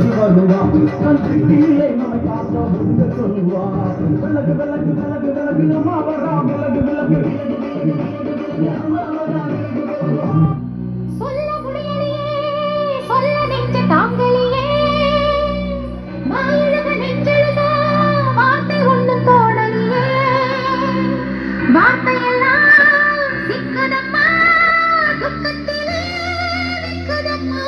வருவான் கீழே நம்மை காக்க வந்து சொல்லுவான் விலகு விலகு விலகு விலகு நம்ம வரா விலகு விலகு சொல்ல முடியலையே சொல்ல நெஞ்ச தாங்கலையே மாயழக நெஞ்செழுத வார்த்தை ஒண்ணு தோணலையே வார்த்தையெல்லாம் சிக்குதம்மா துக்கத்திலே நிக்குதம்மா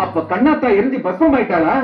அப்ப கண்ணாத்தா எரிஞ்சு பஸ்மம் ஆயிட்டாளா?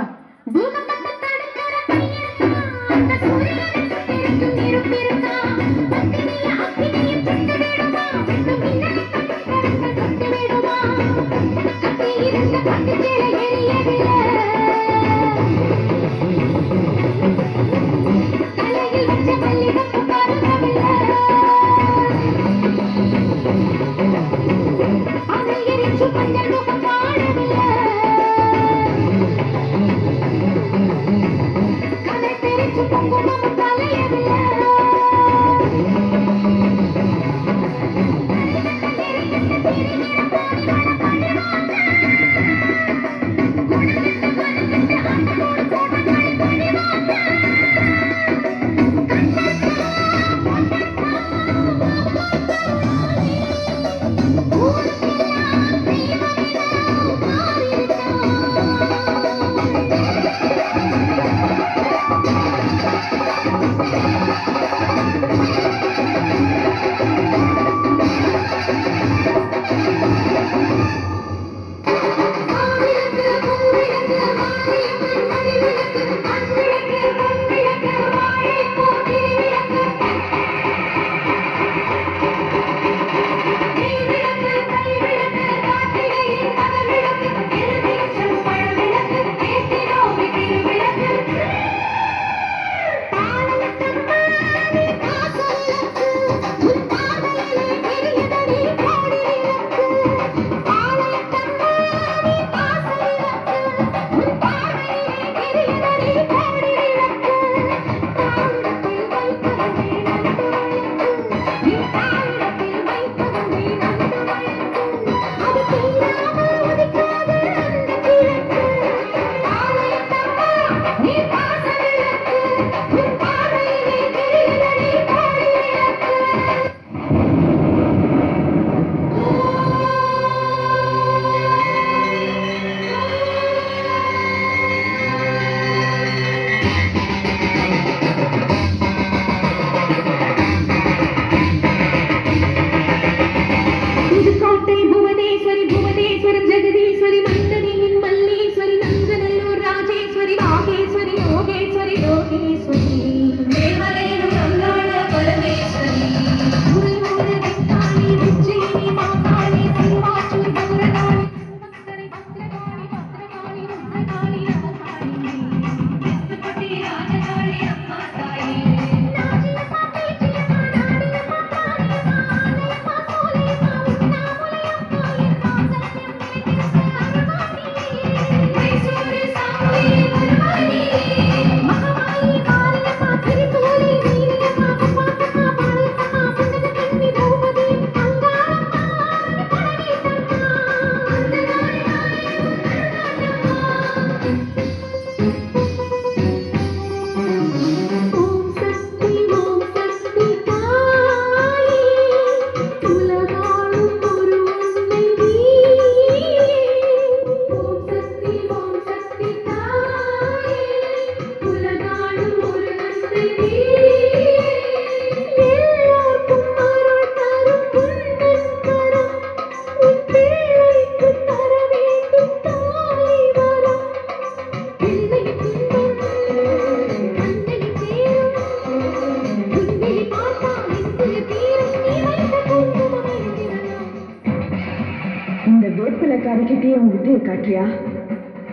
எல்லார்கிட்டயும் உன் வித்தையை காட்டுறியா?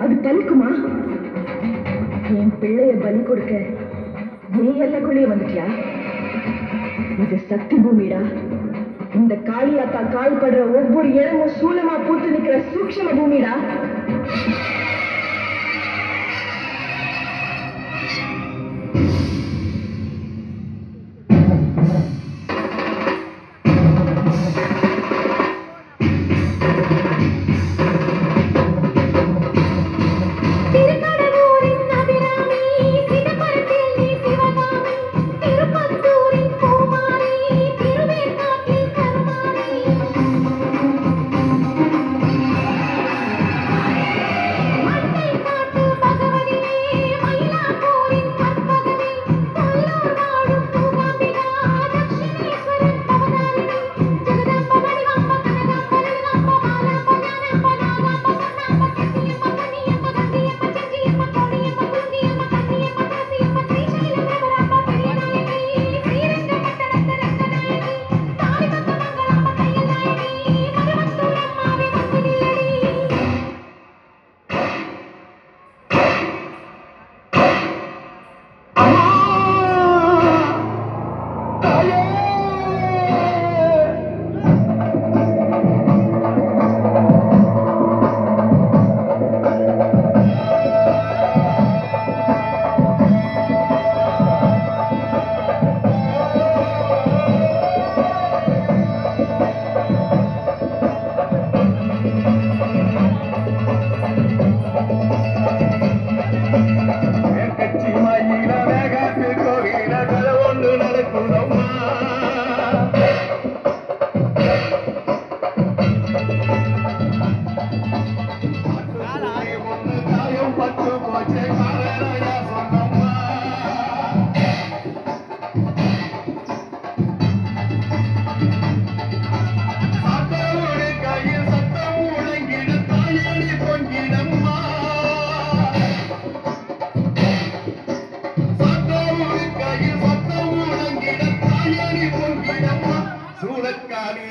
அது பலிக்குமா? என் பிள்ளைய பலி கொடுக்க நீ எல்லைக்குள்ளேயே வந்துட்டியா? இது சக்தி பூமிடா. இந்த காளியாத்தா கால் படுற ஒவ்வொரு இடமும் சூலமா பூத்து நிக்கிற சூக்ஷ்ம பூமிடா. திருக்கடலூரின் அபிராமி, சிதம்பரத்தில் நீ சிவகாமி, திருப்பத்தூரின் பூமாரி, திருவேற்காட்டில் கருமாரி. மண்டைக்காட்டு பகவதியே, மயிலாப்பூரின் கற்பகமே, கொல்லூர் வாழும் மூகாம்பிகா, தட்சிணேஸ்வரன் அவதாரிணி, ஜெகதம்ப வடிவாம்ப கனகாம்ப லலிதாம்ப மாலாம்ப ஞானாம்ப நாகாம்ப சொன்னாம்ப சத்தியம்ப கன்னியம்ப கத்தியம்ப செஞ்சியம்ப கோடியம்ப குருங்கியம்ப கன்னியம்ப காசியம்ப ஸ்ரீசைல பிரபராம்ப பெரியநாயகி, ஸ்ரீரங்கப்பட்டணத்து ரங்கநாயகி, தாலிபந்த மங்களாம்ப தையல் நாயகி, மருவத்தூர் அம்மாவே வந்து நில்லடி. மேற்கட்சி மயில வேகாட்டு கோவில கலை ஒன்று நடக்குதம்மா. ஒன்று தாயம் பத்து போச்சே காரணயா சொன்னம்மா. சாத்தோடு கையில் சத்தம் முழங்கிட தாயணி பொங்கிடம்மா. சாத்தோடு கையில் சத்தம் முழங்கிட தாயணி பொங்கிடம்மா. சூழக்காடி